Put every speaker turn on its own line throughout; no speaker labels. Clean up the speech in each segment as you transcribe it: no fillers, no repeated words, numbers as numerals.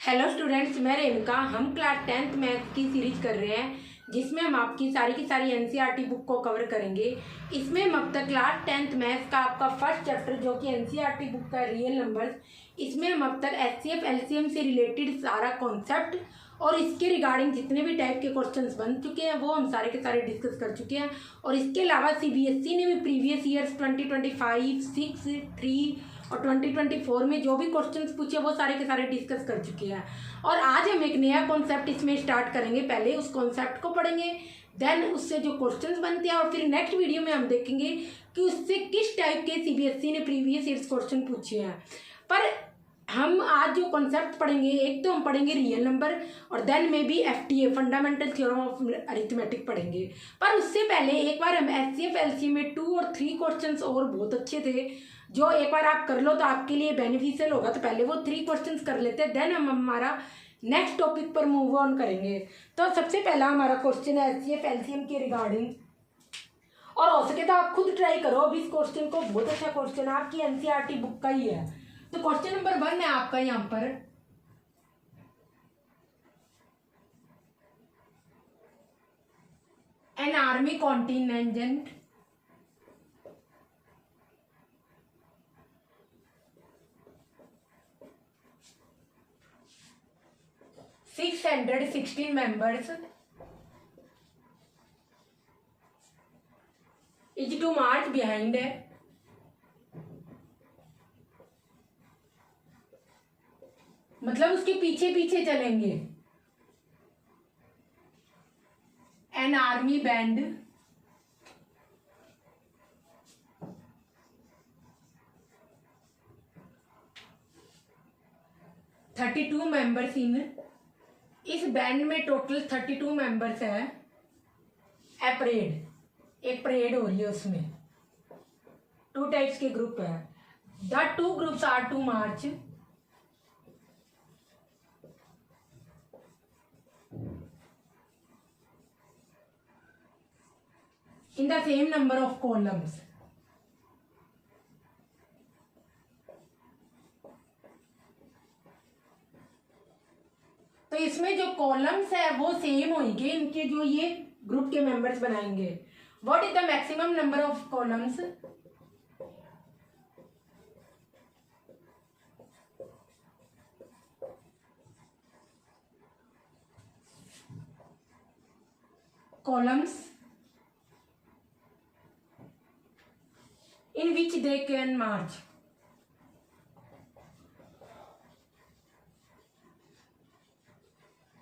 Hello students, मैं रेणुका। हम class 10th math की सीरीज कर रहे हैं जिसमें हम आपकी सारी की सारी एनसीईआरटी बुक को कवर करेंगे। इसमें हम अब तक क्लास 10th मैथ का आपका फर्स्ट चैप्टर जो कि एनसीईआरटी बुक का रियल नंबर्स, इसमें हम अब तक एचसीएफ एलसीएम से रिलेटेड सारा कॉन्सेप्ट और इसके रिगार्डिंग जितने भी टाइप के क्वेश्चंस बन चुके हैं वो हम सारे के सारे डिस्कस कर चुके हैं। और इसके अलावा सीबीएसई ने भी प्रीवियस ईयर्स 2025, 6, 3 और 2024 में जो भी क्वेश्चंस पूछे वो सारे के सारे डिस्कस कर चुके हैं। और आज हम एक नया कॉन्सेप्ट इसमें स्टार्ट करेंगे। पहले उस कॉन्सेप्ट को पढ़ेंगे, देन उससे जो क्वेश्चंस बनते हैं, और फिर नेक्स्ट वीडियो में हम देखेंगे कि उससे किस टाइप के सीबीएसई ने प्रीवियस ईयर्स क्वेश्चन पूछे हैं। पर हम आज जो कॉन्सेप्ट पढ़ेंगे, एक तो हम पढ़ेंगे रियल नंबर और देन में भी FTA fundamental theorem of arithmetic पढ़ेंगे। पर उससे पहले एक बार हम एचसीएफ एलसीएम में 2 और 3 क्वेश्चंस और बहुत अच्छे थे जो एक बार आप कर लो तो आपके लिए बेनिफिशियल होगा। तो पहले वो 3 क्वेश्चंस कर लेते हैं, देन हम हमारा नेक्स्ट टॉपिक पर मूव ऑन करेंगे। तो सबसे पहला हमारा क्वेश्चन है एचसीएफ एलसीएम के रिगार्डिंग, और हो सके तो आप खुद ट्राई करो। अभी इस क्वेश्चन को, बहुत अच्छा क्वेश्चन है, आपकी एनसीईआरटी बुक का ही है। तो क्वेश्चन नंबर 1 है आपका यहाँ पर, an army contingent $616 members is to march behind मतलब उसके पीछे पीछे चलेंगे an army band $32 members in, इस बैंड में टोटल 32 मेंबर्स है। ए परेड, एक परेड हो रही है, उसमें 2 टाइप्स के ग्रुप है। The 2 groups are to march in the same number of columns। तो इसमें जो कॉलम्स है वो सेम होंगे, इनके जो ये ग्रुप के मेंबर्स बनाएंगे। What is the maximum number of columns? Columns in which they can march।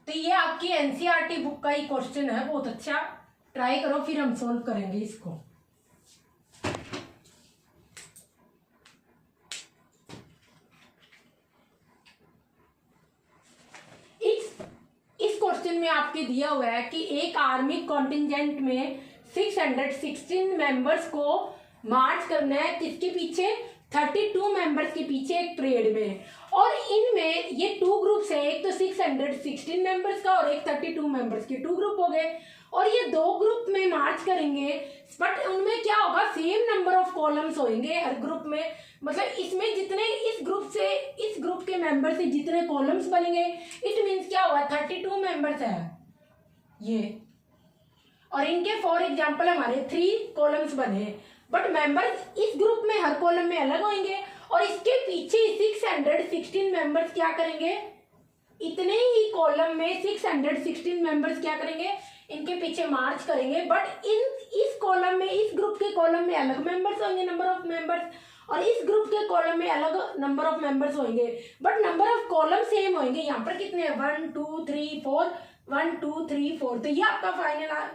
तो ये आपकी एनसीईआरटी बुक का ही क्वेश्चन है, बहुत अच्छा, ट्राई करो, फिर हम सॉल्व करेंगे इसको। इस क्वेश्चन में आपके दिया हुआ है कि एक आर्मी कॉन्टिजेंट में 616 मेंबर्स को मार्च करना है, किसके पीछे? 32 मेंबर्स के पीछे एक परेड में। और इनमें ये 2 ग्रुप्स है, एक तो 616 मेंबर्स का और एक 32 मेंबर्स के, 2 ग्रुप हो गए। और ये 2 ग्रुप में मार्च करेंगे, बट उनमें क्या होगा, सेम नंबर ऑफ कॉलम्स होंगे हर ग्रुप में। मतलब इसमें जितने इस ग्रुप के मेंबर से जितने कॉलम्स बनेंगे, इट मीन्स क्या हुआ, 32 मेंबर्स है ये, और इनके फॉर एग्जाम्पल हमारे 3 कॉलम्स बने, बट मेंबर्स इस ग्रुप में हर कॉलम में अलग होंगे। और इसके पीछे 616 मेंबर्स क्या करेंगे, इतने ही कॉलम में 616 मेंबर्स क्या करेंगे, इनके पीछे मार्च करेंगे। बट इस कॉलम में, इस ग्रुप के कॉलम में अलग मेंबर्स होंगे, नंबर ऑफ मेंबर्स, और इस ग्रुप के कॉलम में अलग नंबर ऑफ मेंबर्स होंगे, but number of column same होंगे। यहाँ पर कितने हैं, 1 2 3 4, 1 2 3 4। तो ये आपका फाइनल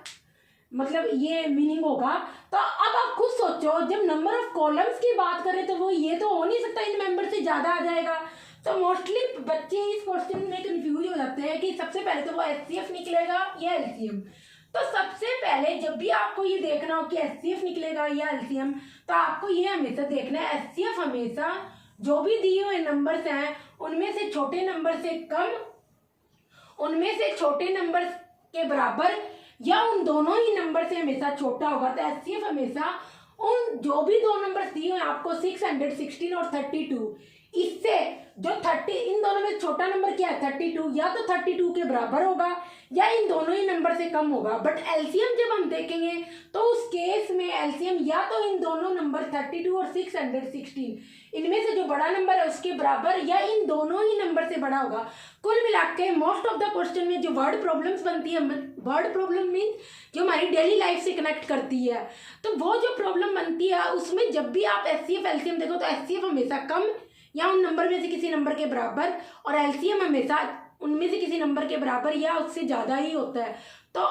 मतलब ये मीनिंग होगा। तो अब आप खुद सोचो, जब नंबर ऑफ कॉलम्स की बात करें तो वो ये तो हो नहीं सकता इन मेंबर से ज्यादा आ जाएगा। तो मोस्टली बच्चे इस क्वेश्चन में कंफ्यूज हो जाते हैं कि सबसे पहले तो वो एचसीएफ निकलेगा या एलसीएम। तो सबसे पहले जब भी आपको ये देखना हो कि एचसीएफ निकलेगा या एलसीएम, तो आपको ये हमेशा देखना है, एचसीएफ हमेशा जो भी दिए हुए नंबर्स हैं उनमें से छोटे नंबर से कम, उनमें से छोटे नंबर के बराबर या उन दोनों ही नंबर से हमेशा छोटा होगा। तो एचसीएफ हमेशा उन जो भी 2 नंबर दिए हुए आपको 616 और 32, इससे जो 30, इन दोनों में छोटा नंबर क्या है 32, या तो 32 के बराबर होगा या इन दोनों ही नंबर से कम होगा। बट एलसीएम जब हम देखेंगे तो उस केस में एलसीएम या तो इन दोनों नंबर 32 और 616 इनमें से जो बड़ा नंबर है उसके बराबर या इन दोनों ही नंबर से बड़ा होगा। कुल मिला के मोस्ट ऑफ द क्वेश्चन में जो वर्ड प्रॉब्लम्स बनती है, वर्ड प्रॉब्लम मीन जो हमारी डेली लाइफ से कनेक्ट करती है, तो वो जो प्रॉब्लम बनती है उसमें जब भी आप एचसीएफ एलसीएम देखो तो एचसीएफ हमेशा कम या उन नंबर में से किसी नंबर के बराबर और एलसीएम हमेशा उनमें से किसी नंबर के बराबर या उससे ज़्यादा ही होता है। तो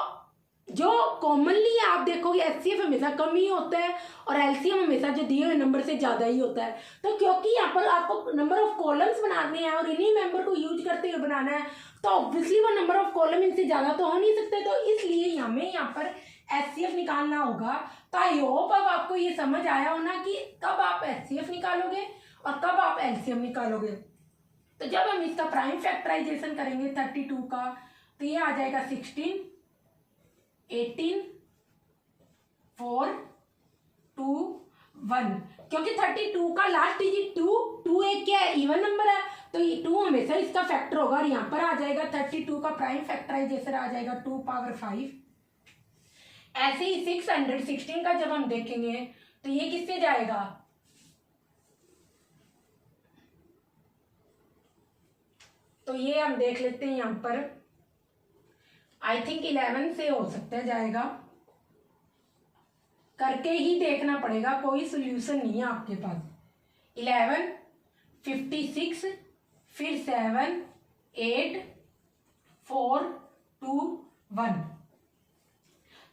जो कॉमनली आप देखोगे एचसीएफ हमेशा कम ही होता है और एलसीएम हमेशा जो दिए हुए नंबर से ज़्यादा ही होता है। तो क्योंकि यहाँ पर आपको नंबर ऑफ कॉलम्स बनाने हैं और इन्हीं मेंबर को यूज करते हुए बनाना है, तो ऑब्वियसली वो नंबर ऑफ कॉलम इनसे ज़्यादा तो हो नहीं सकते, तो इसलिए हमें यहाँ पर एचसीएफ निकालना होगा। तो आई होप अब आपको ये समझ आया हो ना कि कब आप एचसीएफ निकालोगे और कब आप एलसीएम निकालोगे। तो जब हम इसका प्राइम फैक्टराइजेशन करेंगे 32 का, तो ये आ जाएगा 16, 18, 4, 2, 1। क्योंकि 32 का लास्ट डिजिट 2 एक क्या है इवन नंबर है, तो ये 2 हमेशा इसका फैक्टर होगा और यहाँ पर आ जाएगा 32 का प्राइम फैक्टराइजेशन आ जाएगा 2 पावर 5। ऐसे ही 616 का जब हम देखेंगे तो ये किससे जाएगा, तो ये हम देख लेते हैं यहाँ पर आई थिंक 11 से हो सकता है जाएगा, करके ही देखना पड़ेगा, कोई सोल्यूशन नहीं है आपके पास। 11, 56, फिर 7, 8, 4, 2, 1।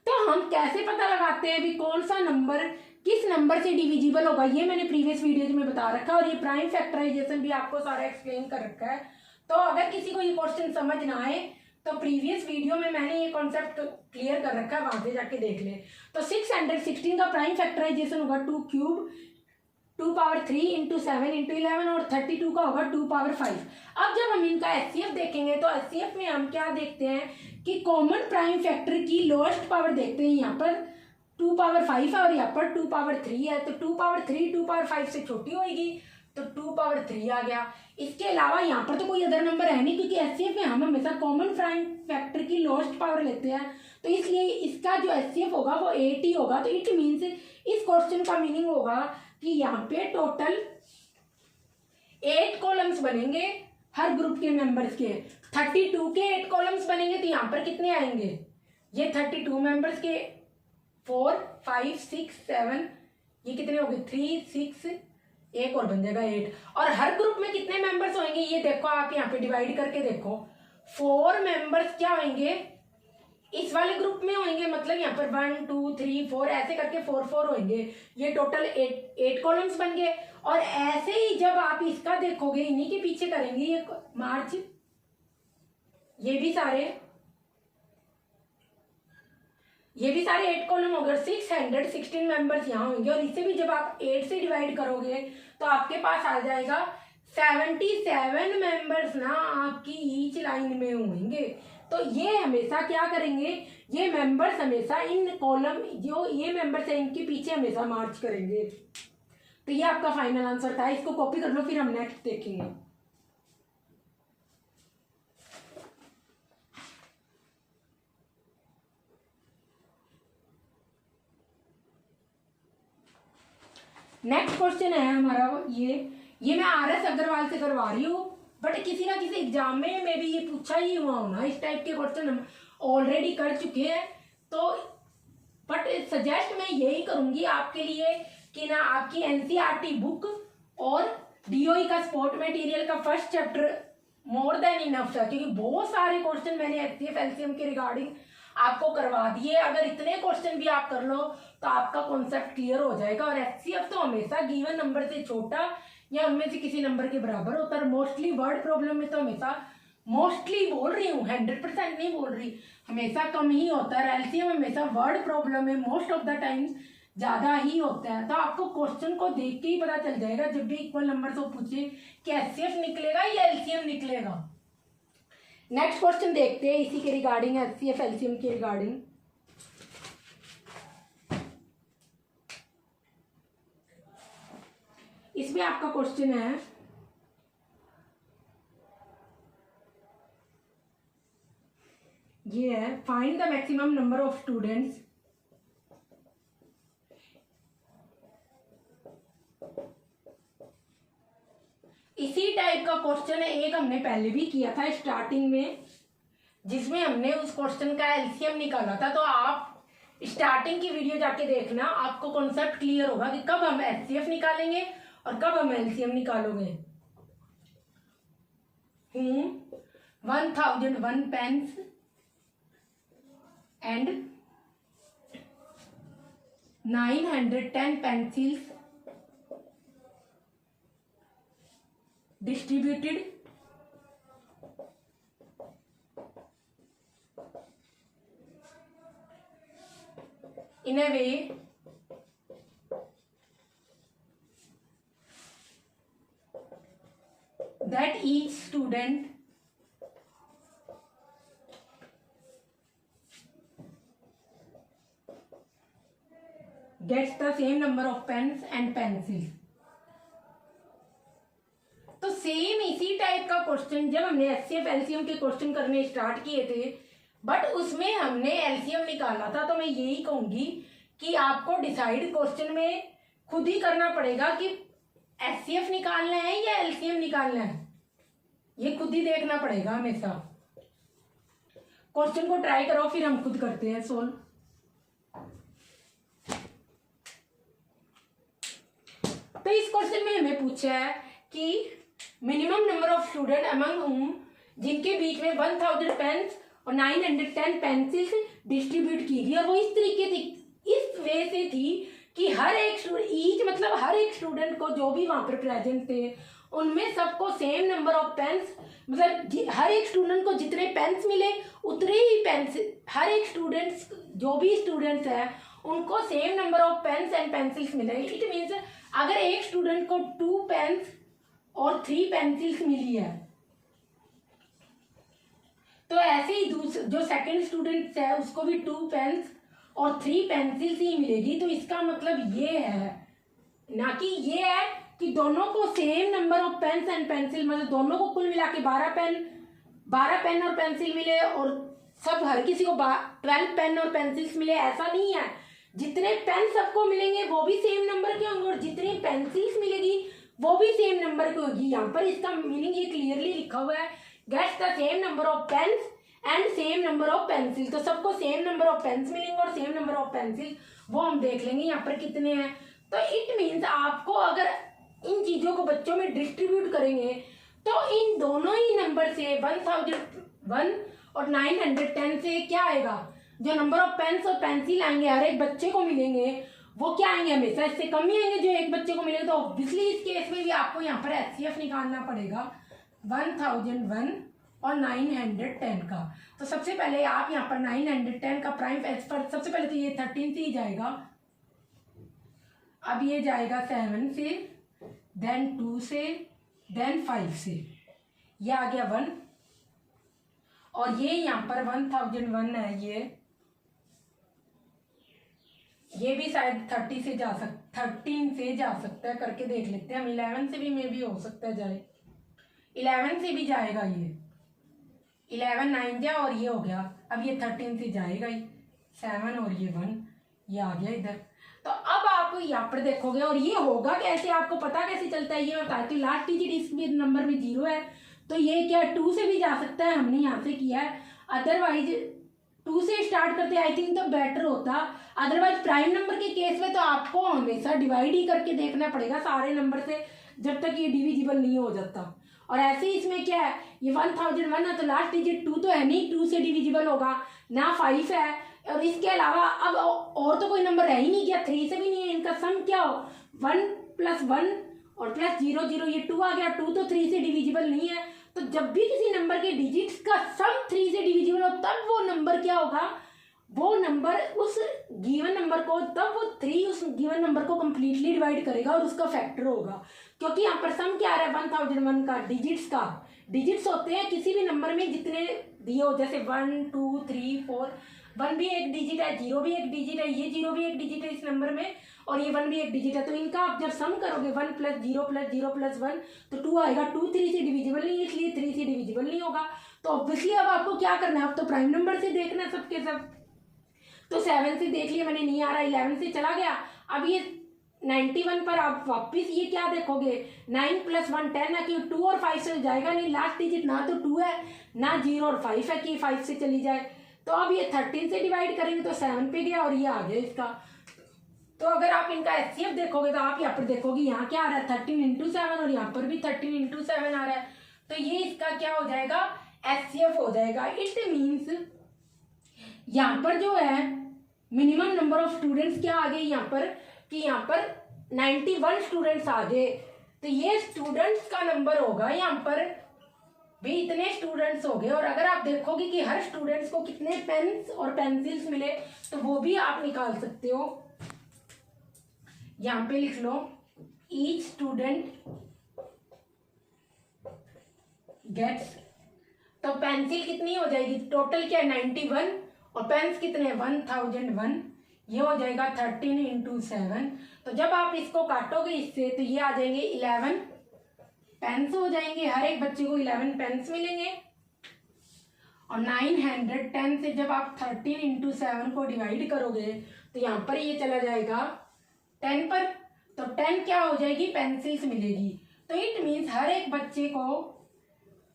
तो हम कैसे पता लगाते हैं भी कौन सा नंबर किस नंबर से डिविजिबल होगा, ये मैंने प्रीवियस वीडियोज में बता रखा है और ये प्राइम फैक्टराइजेशन भी आपको सारा एक्सप्लेन कर रखा है। तो अगर किसी को ये क्वेश्चन समझ ना आए तो प्रीवियस वीडियो में मैंने ये कॉन्सेप्ट क्लियर कर रखा है, वहां से जाके देख ले। तो 616 का प्राइम फैक्टराइजेशन होगा 2 क्यूब 2 पावर 3 इंटू 7 इंटू 11 और 32 का होगा 2 पावर 5। अब जब हम इनका एचसीएफ देखेंगे तो एचसीएफ में हम क्या देखते हैं कि कॉमन प्राइम फैक्टर की लोएस्ट पावर देखते हैं, यहाँ पर 2 पावर 5 है और यहाँ पर 2 पावर 3 है, तो 2 पावर 3 2 पावर 5 से छोटी होगी तो 2 पावर 3 आ गया। इसके अलावा यहाँ पर तो कोई अदर नंबर है नहीं, क्योंकि एचसीएफ में हम हमेशा कॉमन प्राइम फैक्टर की लोएस्ट पावर लेते हैं, तो इसलिए इसका जो एचसीएफ होगा वो 8 ही होगा। तो इट मीन्स इस क्वेश्चन का मीनिंग होगा कि यहाँ पे टोटल 8 कॉलम्स बनेंगे हर ग्रुप के मेंबर्स के। 32 के 8 कॉलम्स बनेंगे तो यहाँ पर कितने आएंगे, ये 32 मेंबर्स के 4 5 6 7 ये कितने हो गए 3 6 एक और बन जाएगा 8। और हर ग्रुप में कितने मेंबर्स होंगे ये देखो, आप यहाँ पे डिवाइड करके देखो, 4 मेंबर्स क्या होंगे इस वाले ग्रुप में होंगे, मतलब यहाँ पर 1 2 3 4 ऐसे करके 4 4 होंगे, ये टोटल 8 कॉलम्स बन गए। और ऐसे ही जब आप इसका देखोगे इन्हीं के पीछे करेंगे ये मार्च, ये भी सारे 8 कॉलम हो गए, 616 मेंबर्स यहाँ होंगे। और इसे भी जब आप 8 से डिवाइड करोगे तो आपके पास आ जाएगा 77 मेंबर्स ना आपकी ईच लाइन में होंगे। तो ये हमेशा क्या करेंगे, ये मेंबर्स हमेशा इन कॉलम जो ये मेंबर्स है इनके पीछे हमेशा मार्च करेंगे। तो ये आपका फाइनल आंसर था, इसको कॉपी कर लो, फिर हम नेक्स्ट देखेंगे। नेक्स्ट क्वेश्चन है हमारा ये मैं आरएस अग्रवाल से करवा रही हूँ, बट किसी ना किसी एग्जाम में भी ये पूछा ही हुआ होना, इस टाइप के क्वेश्चन हम ऑलरेडी कर चुके हैं। तो बट सजेस्ट मैं यही करूंगी आपके लिए कि ना आपकी एनसीईआरटी बुक और डीओई का स्पोर्ट मटेरियल का first chapter more than enough है, क्योंकि बहुत सारे क्वेश्चन मैंने एचसीएफ एलसीएम के रिगार्डिंग आपको करवा दिए। अगर इतने क्वेश्चन भी आप कर लो तो आपका कॉन्सेप्ट क्लियर हो जाएगा। और एचसीएफ तो हमेशा गिवन नंबर से छोटा या उनमें से किसी नंबर के बराबर होता है। मोस्टली वर्ड प्रॉब्लम में तो हमेशा, मोस्टली बोल रही हूँ 100% नहीं बोल रही, हमेशा कम ही होता है। एलसीएम हमेशा वर्ड प्रॉब्लम में मोस्ट ऑफ द टाइम्स ज्यादा ही होता है। तो आपको क्वेश्चन को देख के ही पता चल जाएगा जब भी इक्वल नंबर से पूछे कि एचसीएफ निकलेगा या एलसीएम निकलेगा। नेक्स्ट क्वेश्चन देखते हैं इसी के रिगार्डिंग, एचसीएफ एलसीएम के रिगार्डिंग। इसमें आपका क्वेश्चन है ये है find the maximum number of students इसी टाइप का क्वेश्चन है एक हमने पहले भी किया था स्टार्टिंग में, जिसमें हमने उस क्वेश्चन का एलसीएम निकाला था। तो आप स्टार्टिंग की वीडियो जाके देखना, आपको कॉन्सेप्ट क्लियर होगा कि कब हम एचसीएफ निकालेंगे और कब हम एलसीएम निकालोगे। 1001 pens and 910 pencils distributed in a way that each student gets the same number of pens and pencils। तो सेम इसी टाइप का क्वेश्चन जब हमने एचसीएफ एलसीएम के क्वेश्चन करने स्टार्ट किए थे, बट उसमें हमने एलसीएम निकाला था। तो मैं यही कहूंगी कि आपको डिसाइड क्वेश्चन में खुद ही करना पड़ेगा कि एचसीएफ निकालना है या एलसीएम निकालना है, ये खुद ही देखना पड़ेगा हमेशा। क्वेश्चन को ट्राई करो, फिर हम खुद करते हैं सोल्व। तो इस क्वेश्चन में हमें पूछा है कि minimum number of student among हुम, जिनके बीच में 1000 पेन्स और 910 पेंसिल्स डिस्ट्रीब्यूट की गई। और वो इस तरीके थी, इस वे से थी कि हर एक मतलब हर एक स्टूडेंट को जो भी वहां पर प्रेजेंट थे उनमें सबको सेम नंबर ऑफ पेन्स, मतलब हर एक स्टूडेंट को जितने पेन्स मिले उतने ही पेन्स, हर एक स्टूडेंट्स जो भी स्टूडेंट्स है उनको same number of pens and pencils मिले। इट मीन्स अगर एक स्टूडेंट को 2 पेन्स और 3 पेंसिल्स मिली है, तो ऐसे ही जो सेकंड स्टूडेंट है उसको भी 2 पेन्स और 3 पेंसिल्स ही मिलेगी। तो इसका मतलब ये है, ना कि ये है कि दोनों को same number of pens and pencil, मतलब दोनों को कुल मिला के 12 पेन और पेंसिल मिले और सब हर किसी को 12 पेन और पेंसिल्स मिले, ऐसा नहीं है। जितने पेन सबको मिलेंगे वो भी सेम नंबर के होंगे और जितनी पेंसिल्स मिलेगी वो भी सेम नंबर की होगी। यहाँ पर इसका मीनिंग ये क्लियरली लिखा हुआ है, gets the same number of pens and same number of pencil. तो सबको सेम नंबर ऑफ पेन्स मिलेंगे और सेम नंबर ऑफ पेंसिल, वो हम देख लेंगे यहाँ पर कितने हैं। तो इट मीन्स आपको अगर इन चीज़ों को बच्चों में डिस्ट्रीब्यूट करेंगे तो इन दोनों ही नंबर से 1001 और 910 से क्या आएगा, जो नंबर ऑफ पेन्स और पेंसिल आएंगे हर एक बच्चे को मिलेंगे वो क्या आएंगे, हमेशा इससे कम ही आएंगे जो एक बच्चे को मिलेगा। तो ऑब्वियसली इस केस में भी आपको यहाँ पर एचसीएफ निकालना पड़ेगा 1001 और 910 का। तो सबसे पहले आप यहाँ पर 910 का प्राइम पर सबसे पहले तो ये 13 से ही जाएगा, अब ये जाएगा 7 से, देन 2 से, देन 5 से, ये आ गया 1 और ये यहाँ पर 1001 है, ये भी शायद 13 से जा सकता है, करके देख लेते हैं हम। 11 से भी मे भी हो सकता है जाए, 11 से भी जाएगा, ये 11 9 जा और ये हो गया, अब ये 13 से जाएगा ही, 7 और ये 1, ये आ गया इधर। तो अब आप यहाँ पर देखोगे और ये होगा कैसे, आपको पता कैसे चलता है, ये मैं बताती हूँ। लास्ट डिजिट इस नंबर में 0 है तो ये क्या 2 से भी जा सकता है, हमने यहाँ से किया है। अदरवाइज 2 से स्टार्ट करते आई थिंक तो बेटर होता। अदरवाइज प्राइम नंबर के केस में तो आपको हमेशा डिवाइड ही करके देखना पड़ेगा सारे नंबर से, जब तक ये डिविजिबल नहीं हो जाता। और ऐसे ही इसमें क्या है, ये 1001 है तो लास्ट डिजिट 2 तो है नहीं, 2 से डिविजिबल होगा ना, 5 है। और इसके अलावा अब और तो कोई नंबर रह ही नहीं गया, 3 से भी नहीं है, इनका सम क्या हो 1 + 1 और +0 0, ये 2 आ गया। 2 तो 3 से डिविजिबल नहीं है, तो जब भी किसी नंबर के डिजिट्स का सम 3 से डिविजिबल हो तब वो नंबर क्या होगा, वो नंबर उस गिवन नंबर को, तब वो 3 उस गिवन नंबर को कंप्लीटली डिवाइड करेगा और उसका फैक्टर होगा। क्योंकि यहाँ पर सम क्या आ रहा है 1001 का, डिजिट्स होते हैं किसी भी नंबर में जितने दिए हो, जैसे 1 2 3 4। 1 भी एक डिजिट है, 0 भी एक डिजिट है, ये 0 भी एक डिजिट है इस नंबर में, और ये 1 भी एक डिजिट है। तो इनका आप जब सम करोगे 1 + 0 + 0 + 1 तो 2 आएगा। 2 3 से डिविजिबल नहीं है, इसलिए 3 से डिविजिबल नहीं होगा। तो ऑब्वियसली अब आपको क्या करना है, अब तो प्राइम नंबर से देखना है सबके सब। तो 7 से देख लिया मैंने, नहीं आ रहा, 11 से चला गया। अब ये 91 पर आप वापस ये क्या देखोगे, 9 + 1 10 है कि 2 और 5 से जाएगा नहीं, लास्ट डिजिट ना तो 2 है ना 0 और 5 है कि 5 से चली जाए। तो अब ये 13 से डिवाइड करेंगे तो 7 पे गया और ये आ गया इसका। तो अगर आप इनका एचसीएफ देखोगे तो आप यहाँ पर देखोगे यहाँ क्या आ रहा है 13 × 7 और यहाँ पर भी 13 × 7 आ रहा है। तो ये इसका क्या हो जाएगा, एचसीएफ हो जाएगा। इट मीन्स यहाँ पर जो है मिनिमम नंबर ऑफ स्टूडेंट्स क्या आ गए यहाँ पर, कि यहाँ पर 91 स्टूडेंट्स आ गए। तो ये स्टूडेंट्स का नंबर होगा, यहाँ पर भी इतने स्टूडेंट्स हो गए। और अगर आप देखोगे कि हर स्टूडेंट्स को कितने पेन्स और पेंसिल्स मिले तो वो भी आप निकाल सकते हो। यहाँ पे लिख लो ईच स्टूडेंट गेट्स, तो पेंसिल कितनी हो जाएगी, टोटल क्या है 91 और पेन्स कितने 1001, ये हो जाएगा 13 × 7। तो जब आप इसको काटोगे इससे तो ये आ जाएंगे 11 पेन्स हो जाएंगे, हर एक बच्चे को 11 पेन्स मिलेंगे। और 910 से जब आप 13 × 7 को डिवाइड करोगे तो यहाँ पर ये चला जाएगा 10 पर, तो 10 क्या हो जाएगी, पेंसिल्स मिलेगी। तो इट मीन्स हर एक बच्चे को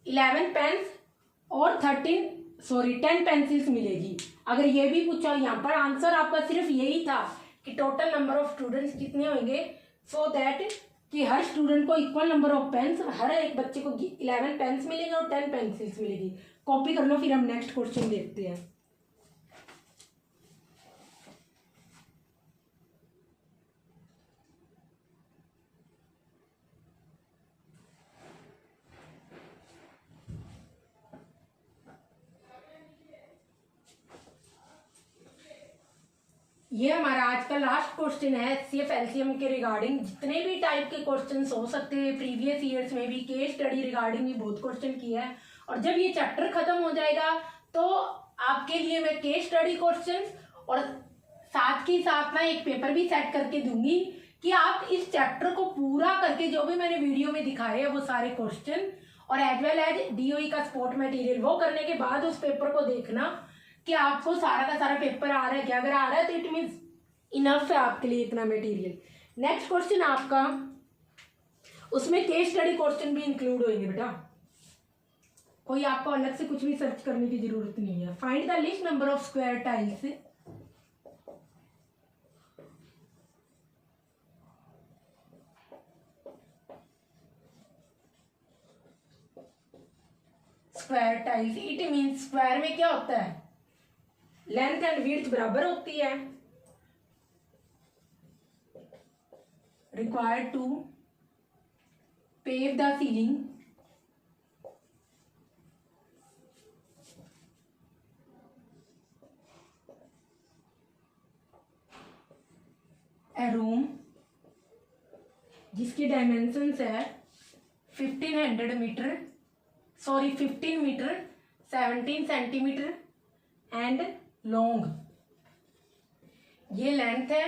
11 पेन्स और 10 पेंसिल्स मिलेगी। अगर ये भी पूछा, यहाँ पर आंसर आपका सिर्फ यही था कि टोटल नंबर ऑफ स्टूडेंट्स कितने होंगे, सो दैट कि हर स्टूडेंट को इक्वल नंबर ऑफ पेन्स, हर एक बच्चे को 11 पेन्स मिलेंगे और 10 पेंसिल्स मिलेगी। कॉपी कर लो, फिर हम नेक्स्ट क्वेश्चन देखते हैं। ये हमारा आज का लास्ट क्वेश्चन है एचसीएफ एलसीएम के रिगार्डिंग। जितने भी टाइप के क्वेश्चंस हो सकते हैं प्रीवियस ईयर्स में भी, केस स्टडी रिगार्डिंग भी बहुत क्वेश्चन किया है। और जब ये चैप्टर खत्म हो जाएगा तो आपके लिए मैं केस स्टडी क्वेश्चंस और साथ ही साथ ना एक पेपर भी सेट करके दूंगी कि आप इस चैप्टर को पूरा करके जो भी मैंने वीडियो में दिखाए है वो सारे क्वेश्चन और एज वेल एज डीओई का सपोर्ट मटेरियल, वो करने के बाद उस पेपर को देखना कि आपको सारा का सारा पेपर आ रहा है क्या। अगर आ रहा है तो इट मीन्स इनफ है आपके लिए इतना मटेरियल। नेक्स्ट क्वेश्चन आपका, उसमें केस स्टडी क्वेश्चन भी इंक्लूड होंगे बेटा, कोई आपको अलग से कुछ भी सर्च करने की जरूरत नहीं है। Find the list number of square tiles, square tiles. It means square में क्या होता है, लेंथ एंड विड्थ बराबर होती है। Required to pave the ceiling, a room जिसकी डायमेंशंस है 15 मीटर 17 सेंटीमीटर एंड लॉन्ग, ये लेंथ है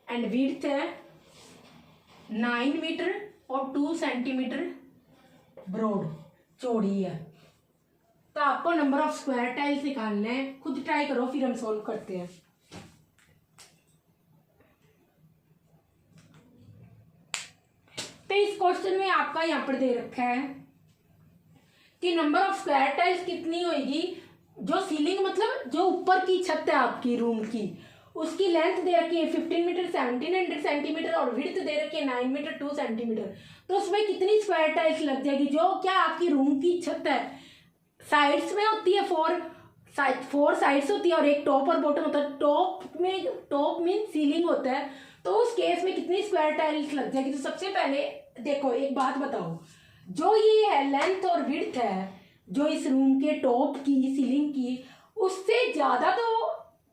एंड विड्थ है 9 मीटर और 2 सेंटीमीटर ब्रॉड, चौड़ी है। तो आपको नंबर ऑफ स्क्वायर टाइल्स निकालना है, खुद ट्राई करो फिर हम सॉल्व करते हैं। तो इस क्वेश्चन में आपका यहाँ पर दे रखा है कि नंबर ऑफ स्क्वायर टाइल्स कितनी होगी, जो सीलिंग मतलब जो ऊपर की छत है आपकी रूम की, उसकी लेंथ दे रखी है 15 मीटर 1700 सेंटीमीटर और विड्थ दे रखी है 9 मीटर 2 सेंटीमीटर। तो उसमें कितनी स्क्वायर टाइल्स लग जाएगी, जो क्या आपकी रूम की छत है साइड्स में होती है, 4 साइड्स होती है और एक टॉप और बॉटम होता है। टॉप मीन सीलिंग होता है, तो उस केस में कितनी स्क्वायर टाइल्स लग जाएगी। तो सबसे पहले देखो एक बात बताओ, जो ये है लेंथ और विड्थ है जो इस रूम के टॉप की सीलिंग की, उससे ज्यादा तो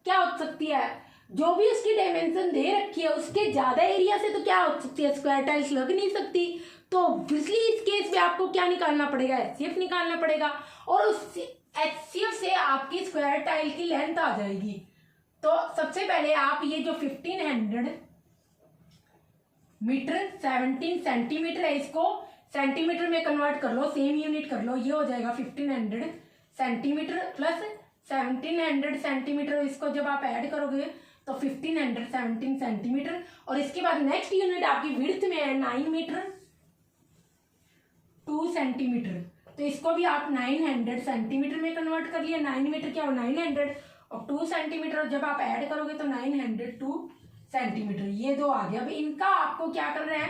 क्या हो सकती है, जो भी उसकी डायमेंशन दे रखी है उसके ज्यादा एरिया से तो क्या हो सकती है, स्क्वायर टाइल्स लग नहीं सकती। तो ऑब्वियसली इस केस में आपको क्या निकालना पड़ेगा, एचसीएफ निकालना पड़ेगा। और उस HCF से आपकी स्क्वायर टाइल की लेंथ आ जाएगी। तो सबसे पहले आप ये जो 1500 मीटर 17 सेंटीमीटर है, इसको सेंटीमीटर में कन्वर्ट कर लो, सेम यूनिट कर लो। ये हो जाएगा 1500 सेंटीमीटर प्लस 1700 सेंटीमीटर, इसको जब आप ऐड करोगे तो 1517 सेंटीमीटर। और इसके बाद नेक्स्ट यूनिट आपकी विड्थ में है 9 मीटर 2 सेंटीमीटर, तो इसको भी आप 900 सेंटीमीटर में कन्वर्ट कर लिया। 9 मीटर क्या हो 900 और 2 सेंटीमीटर, जब आप ऐड करोगे तो 902 सेंटीमीटर, ये दो आ गया। अब इनका आपको क्या करना है,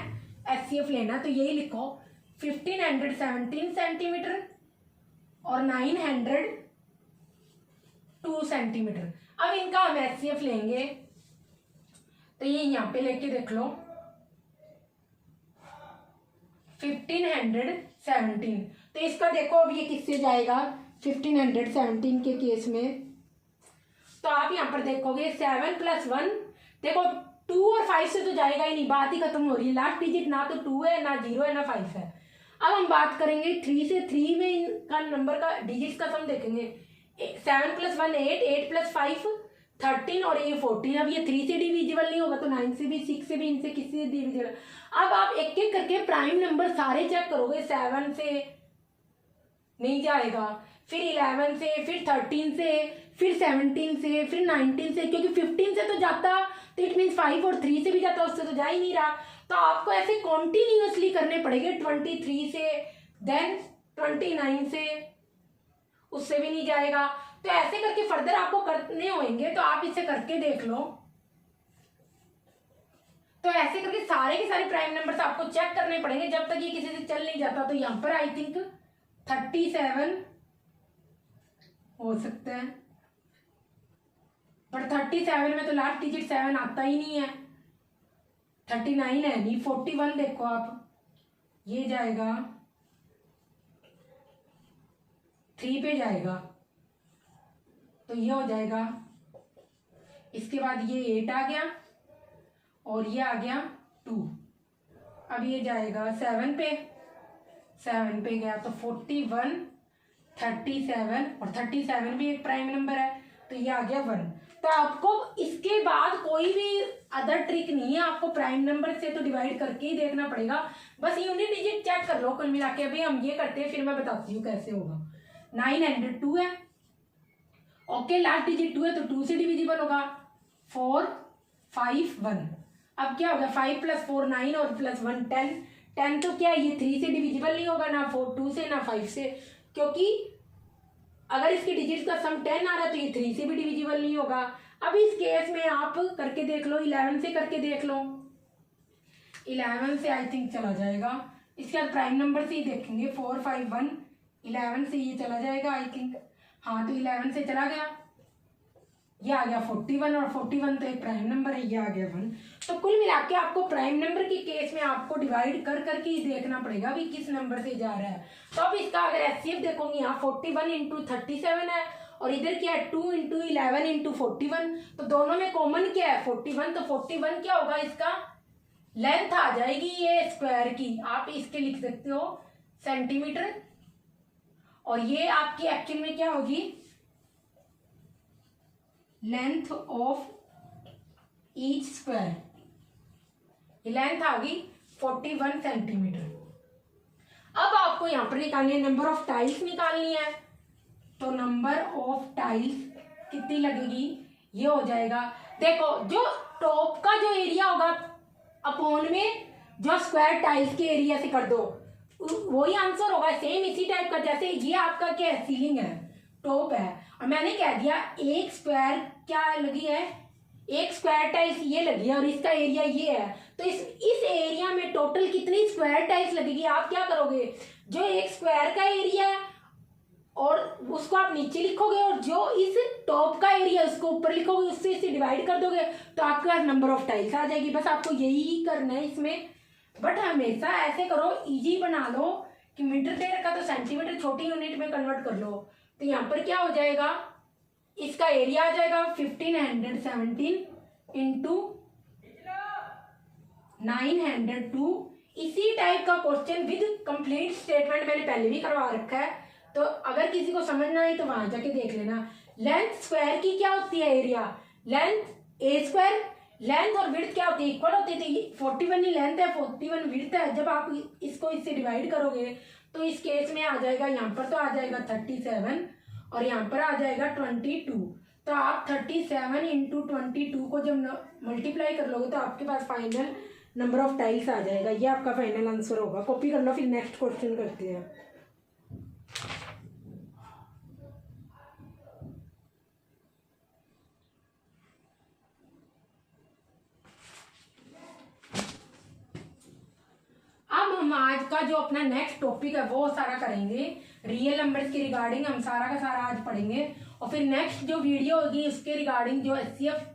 HCF लेना, तो यही लिखो 1517 सेंटीमीटर और 902 सेंटीमीटर। अब इनका हम HCF लेंगे, तो ये यहाँ पे लेके देख लो 1517, तो इसका देखो अब ये किससे जाएगा 1517 के केस में, तो आप यहाँ पर देखोगे 7 + 1, देखो 2 और 5 से तो जाएगा ही नहीं, बात ही खत्म हो रही है। लास्ट डिजिट ना तो 2 है, ना 0 है, ना 5 है। अब हम बात करेंगे 3 से, 3 में इनका नंबर का डिजिट का सम देखेंगे। 7 + 1 8, 8 + 5 13 और ये 14। अब ये 3 से डिविजिबल नहीं होगा तो 9 से भी, 6 से भी, इनसे किसी से डिविजिबल। अब आप एक एक करके प्राइम नंबर सारे चेक करोगे। 7 से नहीं जाएगा, फिर 11 से, फिर 13 से, फिर 17 से, फिर 19 से, क्योंकि 15 से तो जाता, तो इट मीन्स 5 और 3 से भी जाता, उससे तो जा ही नहीं रहा। तो आपको ऐसे कॉन्टिन्यूसली करने पड़ेंगे 23 से, देन 29 से, उससे भी नहीं जाएगा। तो ऐसे करके फर्दर आपको करने होंगे, तो आप इसे करके देख लो। तो ऐसे करके सारे के सारे प्राइम नंबर्स आपको चेक करने पड़ेंगे जब तक ये किसी से चल नहीं जाता। तो यहाँ पर आई थिंक 37 हो सकता है, पर 37 में तो लास्ट डिजिट 7 आता ही नहीं है। 39 है नहीं, 41 देखो आप, ये जाएगा 3 पे जाएगा, तो ये हो जाएगा। इसके बाद ये 8 आ गया और ये आ गया 2। अब ये जाएगा 7 पे, 7 पे गया तो 41 37 और 37 भी एक प्राइम नंबर है, तो ये आ गया 1। तो आपको इसके बाद कोई भी अदर ट्रिक नहीं है, आपको प्राइम नंबर से तो डिवाइड करके ही देखना पड़ेगा। बस यूनिट डिजिट चेक कर लो कुल मिला के। अभी हम ये करते हैं, फिर मैं बताती हूँ कैसे होगा। 902 है, ओके, लास्ट डिजिट 2 है तो 2 से डिविजिबल होगा। 4 5 1, अब क्या होगा 5 + 4 9 और +1 10। 10 तो क्या ये 3 से डिविजिबल नहीं होगा, ना 2 से, ना 5 से, क्योंकि अगर इसके डिजिट का सम 10 आ रहा है तो ये 3 से भी डिविजिबल नहीं होगा। अब इस केस में आप करके देख लो, 11 से करके देख लो। 11 से आई थिंक चला जाएगा। इसके बाद प्राइम नंबर से ही देखेंगे 4 5 1, 11 से ये चला जाएगा आई थिंक, हाँ, तो 11 से चला गया, ये आ गया 41 और 41 तो एक प्राइम नंबर है, ये आ गया 1। तो कुल मिला के आपको प्राइम नंबर के केस में आपको डिवाइड कर करके ही देखना पड़ेगा भी किस नंबर से जा रहा है। तो अब इसका अगर HCF देखोगे, यहाँ 41 × 37 है और इधर क्या है 2 × 11 × 41, तो दोनों में कॉमन क्या है 41, तो 41 क्या होगा इसका लेंथ आ जाएगी ये स्क्वायर की, आप इसके लिख सकते हो सेंटीमीटर, और ये आपकी एक्चुअल में क्या होगी लेंथ ऑफ ईच स्क्वायर, ये लेंथ आ गई 41 सेंटीमीटर। अब आपको यहां पर निकालनी है नंबर ऑफ टाइल्स निकालनी है, तो नंबर ऑफ टाइल्स कितनी लगेगी, ये हो जाएगा, देखो जो टॉप का जो एरिया होगा अपॉन में जो स्क्वायर टाइल्स के एरिया से कर दो, वही आंसर होगा, सेम इसी टाइप का। जैसे ये आपका क्या है सीलिंग है, टॉप है, और मैंने कह दिया एक स्क्वायर क्या लगी है, एक स्क्वायर टाइल्स ये लगी है और इसका एरिया ये है, तो इस एरिया में टोटल कितनी स्क्वायर टाइल्स लगेगी। आप क्या करोगे, जो एक स्क्वायर का एरिया है और उसको आप नीचे लिखोगे, और जो इस टॉप का एरिया उसको ऊपर लिखोगे, उससे इसे डिवाइड कर दोगे तो आपके पास नंबर ऑफ टाइल्स आ जाएगी। बस आपको यही करना है इसमें, बट हमेशा ऐसे करो, इजी बना लो कि मीटर दे रखा तो सेंटीमीटर छोटी यूनिट में कन्वर्ट कर लो। तो यहाँ पर क्या हो जाएगा, इसका एरिया आ जाएगा 1517 × 902। इसी टाइप का क्वेश्चन विद कंप्लीट स्टेटमेंट मैंने पहले भी करवा रखा है, तो अगर किसी को समझना है तो वहां जाके देख लेना। लेंथ स्क्वायर की क्या होती है एरिया, लेंथ ए स्क्वायर, लेंथ और विड्थ क्या होती है इक्वल होती थी। 41 ही लेंथ है, 41 विड्थ है। जब आप इसको इससे डिवाइड करोगे तो इस केस में आ जाएगा, यहाँ पर तो आ जाएगा 37 और यहाँ पर आ जाएगा 22। तो आप 37 इंटू 22 को जब मल्टीप्लाई कर लोगे तो आपके पास फाइनल नंबर ऑफ टाइल्स आ जाएगा। ये आपका फाइनल आंसर होगा। कॉपी कर लो, फिर नेक्स्ट क्वेश्चन करते हैं। अब हम आज का जो अपना नेक्स्ट टॉपिक है वो सारा करेंगे, रियल नंबर्स के रिगार्डिंग हम सारा का सारा आज पढ़ेंगे। और फिर नेक्स्ट जो वीडियो होगी उसके रिगार्डिंग जो एचसीएफ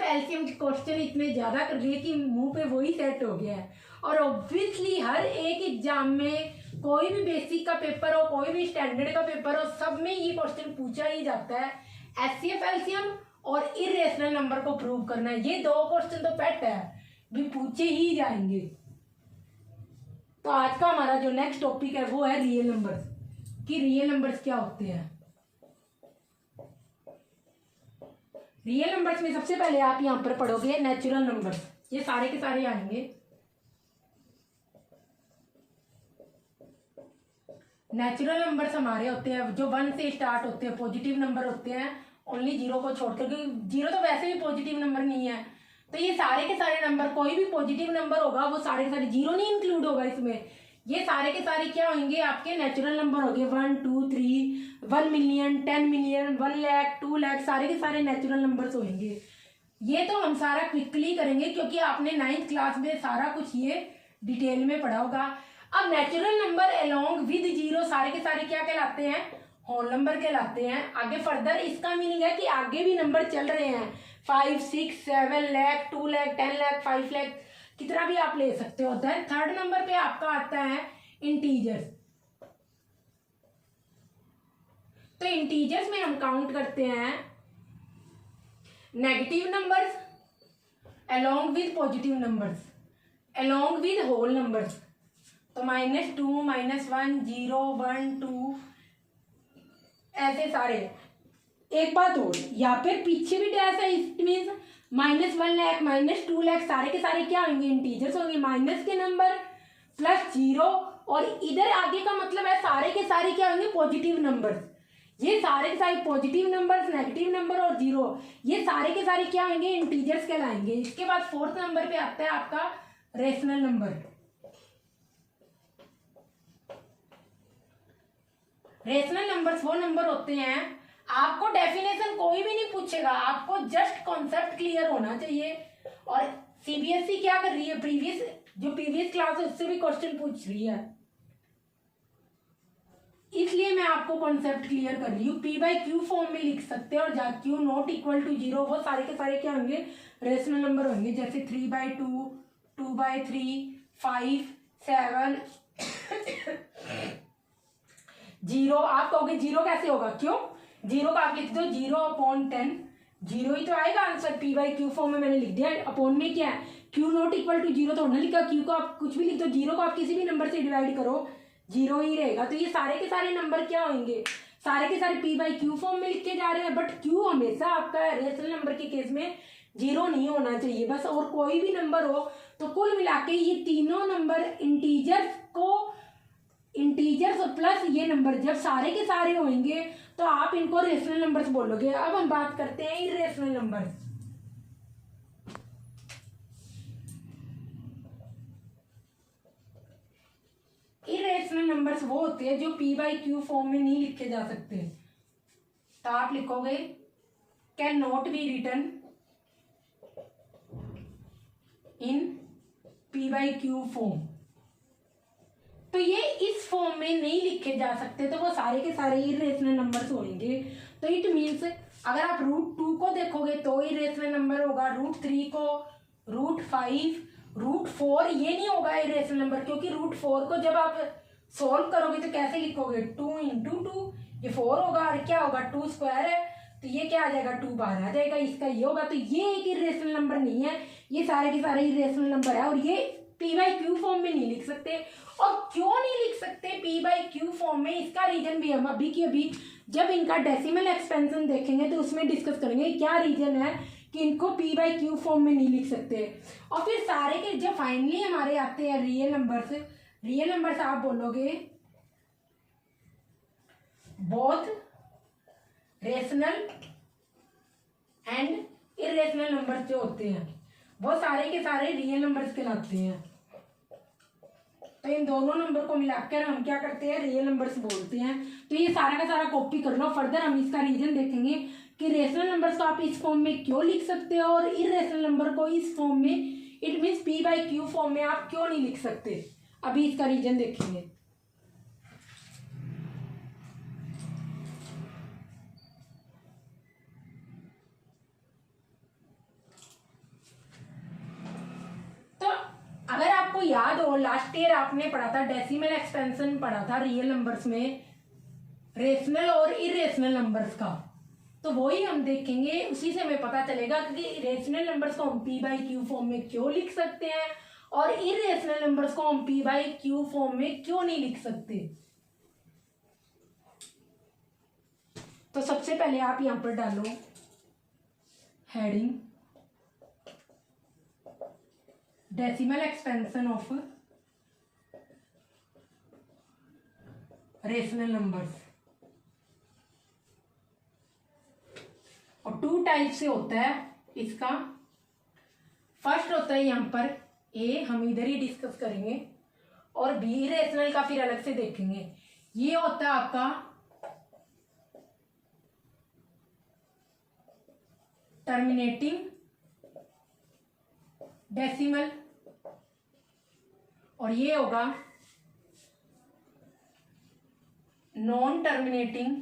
एलसीएम क्वेश्चन इतने ज्यादा कर रही है कि मुंह पे वही सेट हो गया है। और ऑब्वियसली हर एक एग्जाम में कोई भी बेसिक का पेपर हो, कोई भी स्टैंडर्ड का पेपर हो, सब में ये क्वेश्चन पूछा ही जाता है। एचसीएफ एलसीएम और इरेशनल नंबर को प्रूव करना है, ये दो क्वेश्चन तो पेट है, भी पूछे ही जाएंगे। तो आज का हमारा जो नेक्स्ट टॉपिक है वो है रियल नंबर्स, कि रियल नंबर्स क्या होते हैं। रियल नंबर्स में सबसे पहले आप यहां पर पढ़ोगे नेचुरल नंबर्स, ये सारे के सारे आएंगे। नेचुरल नंबर्स हमारे होते हैं जो 1 से स्टार्ट होते हैं, पॉजिटिव नंबर होते हैं, ओनली 0 को छोड़कर, क्योंकि 0 तो वैसे भी पॉजिटिव नंबर नहीं है। तो ये सारे के सारे नंबर, कोई भी पॉजिटिव नंबर होगा वो सारे के सारे, 0 नहीं इंक्लूड होगा इसमें, ये सारे के सारे क्या होंगे आपके नेचुरल नंबर होंगे। 1 2 3 1 मिलियन 10 मिलियन 1 लाख 2 लाख सारे के सारे नेचुरल नंबर्स होंगे। ये तो हम सारा क्विकली करेंगे क्योंकि आपने 9th क्लास में सारा कुछ ये डिटेल में पढ़ा होगा। अब नेचुरल नंबर अलोंग विद 0 सारे के सारे क्या कहलाते हैं, होल नंबर कहलाते हैं। आगे फर्दर इसका मीनिंग है कि आगे भी नंबर चल रहे हैं, 5 6 7 लाख 2 लाख 10 लाख 5 लाख कितना भी आप ले सकते हो। थर्ड नंबर पे आपका आता है इंटीजर्स। तो इंटीजर्स में हम काउंट करते हैं negative numbers along with positive numbers along with whole numbers. तो -2 -1 0 1 2 ऐसे सारे। एक बात और, यहाँ पे पीछे भी डैश है, इट मीन्स -1 लाख -2 लाख सारे के सारे क्या होंगे, इंटीजर्स होंगे। माइनस के नंबर प्लस 0 और इधर आगे का मतलब है सारे के सारे क्या होंगे, पॉजिटिव नंबर्स। ये सारे के सारे पॉजिटिव नंबर्स, नेगेटिव नंबर और 0 ये सारे के सारे क्या होंगे, इंटीजर्स कहलाएंगे। इसके बाद 4th नंबर पे आता है आपका रेशनल नंबर। रेशनल नंबर्स वो नंबर होते हैं, आपको डेफिनेशन कोई भी नहीं पूछेगा, आपको जस्ट कॉन्सेप्ट क्लियर होना चाहिए। और सीबीएसई क्या कर रही है, प्रीवियस क्लास है उससे भी क्वेश्चन पूछ रही है, इसलिए मैं आपको कॉन्सेप्ट क्लियर कर रही हूँ। P/Q फॉर्म में लिख सकते हैं और जहाँ Q नॉट इक्वल टू 0 वो सारे के सारे क्या होंगे, रेशनल नंबर होंगे। जैसे 3/2 2/3 5 7 0। आप कहोगे 0 कैसे होगा, क्यों 0 का आप लिख दो 0/10, 0 ही तो आएगा आंसर। P/Q फॉर्म में मैंने लिख दिया, अपॉन में क्या है, Q नॉट इक्वल टू 0 तो होना लिखा, Q को आप कुछ भी लिख दो, 0 को आप किसी भी नंबर से डिवाइड करो 0 ही रहेगा। तो ये सारे के सारे नंबर क्या होंगे, सारे के सारे P/Q फॉर्म में लिखे जा रहे हैं। बट Q हमेशा आपका रेशनल नंबर के केस में 0 नहीं होना चाहिए बस, और कोई भी नंबर हो। तो कुल मिला के ये तीनों नंबर इंटीजर्स प्लस ये नंबर जब सारे के सारे होंगे तो आप इनको रेशनल नंबर्स बोलोगे। अब हम बात करते हैं इरेशनल नंबर्स। इरेशनल नंबर्स वो होते हैं जो P/Q फॉर्म में नहीं लिखे जा सकते। तो आप लिखोगे can not be written in P/Q form. तो ये इस फॉर्म में नहीं लिखे जा सकते, तो वो सारे के सारे इरेशनल नंबर्स होंगे। तो इट मीन्स अगर आप √2 को देखोगे तो इरेशनल नंबर होगा, √3 को, √5 √4 ये नहीं होगा इरेशनल नंबर, क्योंकि √4 को जब आप सोल्व करोगे तो कैसे लिखोगे, 2 × 2 ये 4 होगा, और क्या होगा 2 स्क्वायर है तो ये क्या आ जाएगा 2 बाहर आ जाएगा, इसका ये होगा। तो ये एक इरेशनल नंबर नहीं है, ये सारे के सारे इरेशनल नंबर है और ये P/Q फॉर्म में नहीं लिख सकते। और क्यों नहीं लिख सकते पी बाई क्यू फॉर्म में। इसका रीजन भी हम अभी की अभी जब इनका डेसिमल एक्सपेंशन देखेंगे तो उसमें डिस्कस करेंगे क्या रीजन है कि इनको पी बाई क्यू फॉर्म में नहीं लिख सकते। और फिर सारे के जब फाइनली हमारे आते हैं रियल नंबर्स, रियल नंबर्स आप बोलोगे both rational and irrational numbers जो होते हैं वो सारे के सारे रियल नंबर्स कहलाते हैं। तो इन दोनों नंबर को मिलाकर हम क्या करते हैं, रियल नंबर्स बोलते हैं। तो ये सारा का सारा कॉपी कर लो। फर्दर हम इसका रीजन देखेंगे कि रेशनल नंबर्स को आप इस फॉर्म में क्यों लिख सकते हो और इरेशनल नंबर को इस फॉर्म में, it means P by Q form में आप क्यों नहीं लिख सकते। अभी इसका रीजन देखेंगे। अगर आपको याद हो लास्ट ईयर आपने पढ़ा था डेसिमल एक्सपेंशन पढ़ा था रियल नंबर्स में रेशनल और इरेशनल नंबर्स का, तो वही हम देखेंगे। उसी से हमें पता चलेगा कि रेशनल नंबर्स को हम पी बाई क्यू फॉर्म में क्यों लिख सकते हैं और इरेशनल नंबर्स को हम पी बाई क्यू फॉर्म में क्यों नहीं लिख सकते। तो सबसे पहले आप यहां पर डालो heading decimal expansion of rational numbers. और टू टाइप से होता है इसका। फर्स्ट होता है यहां पर ए, हम इधर ही डिस्कस करेंगे, और बी रेशनल का फिर अलग से देखेंगे। ये होता है आपका टर्मिनेटिंग डेसिमल, और ये होगा non terminating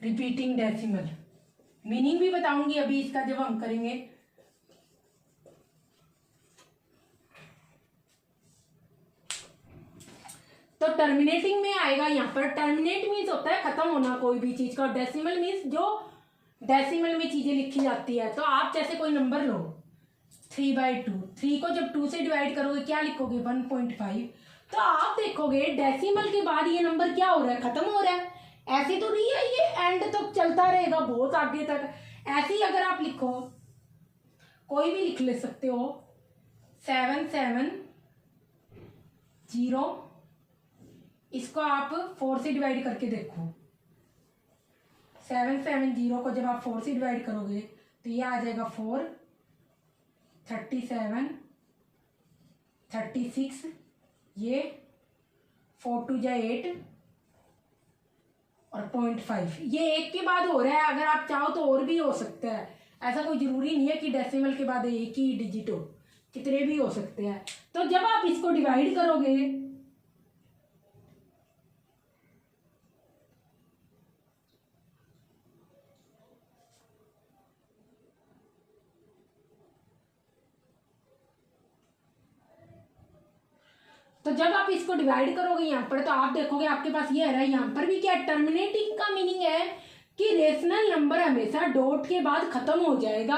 repeating decimal. Meaning भी बताऊंगी अभी इसका जब हम करेंगे। तो टर्मिनेटिंग में आएगा यहाँ पर, टर्मिनेट मीन्स होता है खत्म होना कोई भी चीज का, और डेसिमल मीन्स जो डेसिमल में चीजें लिखी जाती है। तो आप जैसे कोई नंबर लो 3/2, 3 को जब 2 से डिवाइड करोगे क्या लिखोगे 1.5। तो आप देखोगे डेसिमल के बाद ये नंबर क्या हो रहा है, खत्म हो रहा है। ऐसे तो नहीं है ये एंड तक चलता रहेगा बहुत आगे तक। ऐसे ही अगर आप लिखो, कोई भी लिख ले सकते हो 770, इसको आप 4 से डिवाइड करके देखो। 770 को जब आप 4 से डिवाइड करोगे तो ये आ जाएगा 4, 37, 36, ये 4 2 जा 8 और 0.5। ये एक के बाद हो रहा है, अगर आप चाहो तो और भी हो सकता है। ऐसा कोई जरूरी नहीं है कि डेसिमल के बाद एक ही डिजिट हो, कितने भी हो सकते हैं। तो जब आप इसको डिवाइड करोगे तो जब आप इसको डिवाइड करोगे यहाँ पर तो आप देखोगे आपके पास ये आ रहा है। यहाँ पर भी क्या टर्मिनेटिंग का मीनिंग है कि रेशनल नंबर हमेशा डॉट के बाद खत्म हो जाएगा।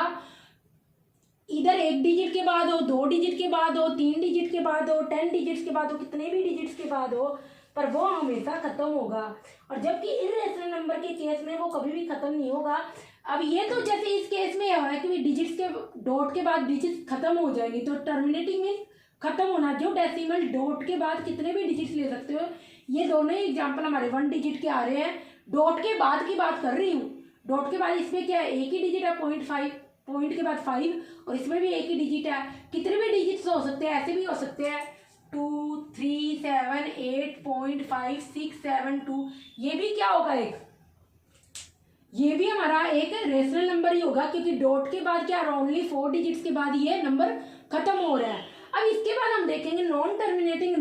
इधर 1 डिजिट के बाद हो, 2 डिजिट के बाद हो, 3 डिजिट के बाद हो, 10 डिजिट्स के बाद हो, कितने भी डिजिट्स के बाद हो, पर वो हमेशा खत्म होगा। और जबकि इरेशनल नंबर के केस में वो कभी भी खत्म नहीं होगा। अब ये तो जैसे इस केस में है कि डिजिट्स के डॉट के बाद डिजिट्स खत्म हो जाएंगे, तो टर्मिनेटिंग मीन खत्म होना। जो डेसिमल डॉट के बाद कितने भी डिजिट्स ले सकते हो, ये दोनों ही एग्जांपल हमारे 1 डिजिट के आ रहे हैं। डॉट के बाद की बात कर रही हूँ, डॉट के बाद इसमें क्या है, एक ही डिजिट है 0.5, पॉइंट के बाद 5, और इसमें भी एक ही डिजिट है। कितने भी डिजिट्स हो सकते हैं, ऐसे भी हो सकते हैं 2 3 7 8.5 6 7 2। ये भी क्या होगा, ये भी हमारा एक रेशनल नंबर ही होगा, क्योंकि डॉट के बाद क्या ओनली 4 डिजिट्स के बाद ये नंबर खत्म हो रहा है। अब इसके बाद हम देखेंगे नॉन टर्मिनेटिंग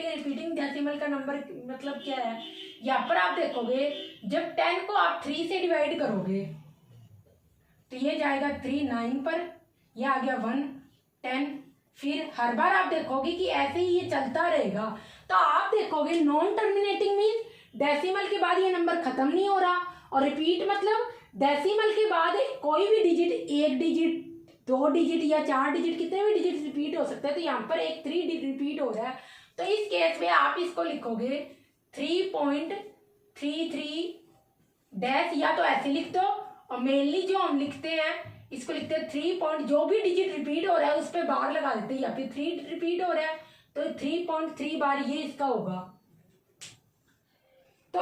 रिपीटिंग डेसिमल का नंबर मतलब क्या है। यहाँ पर आप देखोगे जब 10 को आप 3 से डिवाइड करोगे तो ये जाएगा 3 9 पर, यह आ गया 1 10। फिर हर बार आप देखोगे कि ऐसे ही ये चलता रहेगा। तो आप देखोगे नॉन टर्मिनेटिंग मीन डेसिमल के बाद ये नंबर खत्म नहीं हो रहा, और रिपीट मतलब डेसिमल के बाद कोई भी डिजिट 1 डिजिट 2 डिजिट या 4 डिजिट, कितने भी डिजिट रिपीट हो सकते हैं, तो यहाँ पर एक 3 डिजिट रिपीट हो रहा है, तो इस केस में आप इसको लिखोगे 3.33 डैश, या तो ऐसे लिख दो, और मेनली जो हम लिखते हैं इसको लिखते हैं 3 पॉइंट, जो भी डिजिट रिपीट हो रहा है उस पर बार लगा देते हैं, या फिर 3 रिपीट हो रहा है तो 3.3 बार ये इसका होगा। तो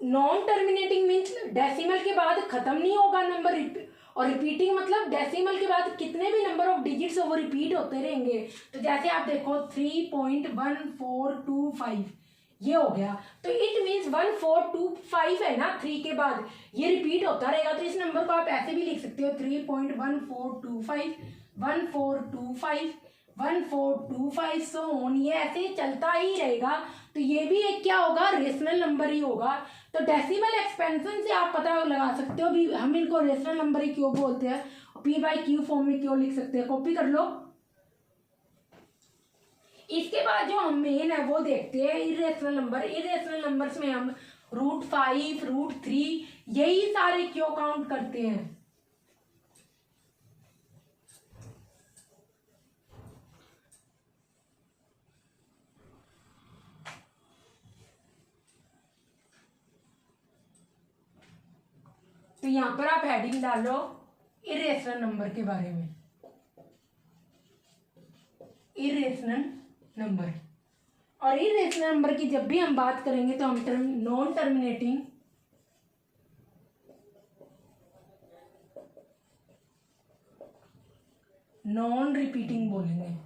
नॉन टर्मिनेटिंग मीन्स डेसिमल के बाद खत्म नहीं होगा नंबर, और रिपीटिंग मतलब डेसिमल के बाद कितने भी नंबर ऑफ डिजिट्स वो रिपीट होते रहेंगे। तो जैसे आप देखो 3.1425 ये हो गया, तो इट मीन्स 1425 है ना 3 के बाद, ये रिपीट होता रहेगा। तो इस नंबर को आप ऐसे भी लिख सकते हो 3.1425 1425 1425 सो ऑन, ये ऐसे चलता ही रहेगा। तो ये भी एक क्या होगा, रेशनल नंबर ही होगा। तो डेसिमल एक्सपेंशन से आप पता लगा सकते हो भी हम इनको रेशनल नंबर ही क्यों बोलते हैं, P/Q फॉर्म में क्यों लिख सकते हैं, कॉपी कर लो। इसके बाद जो हम मेन है वो देखते हैं इरेशनल नंबर। इरेशनल नंबर्स में हम √5 √3 यही सारे क्यों काउंट करते हैं। तो यहां पर आप हेडिंग डालो इरेशनल नंबर के बारे में, इरेशनल नंबर। और इरेशनल नंबर की जब भी हम बात करेंगे तो हम नॉन टर्मिनेटिंग नॉन रिपीटिंग बोलेंगे।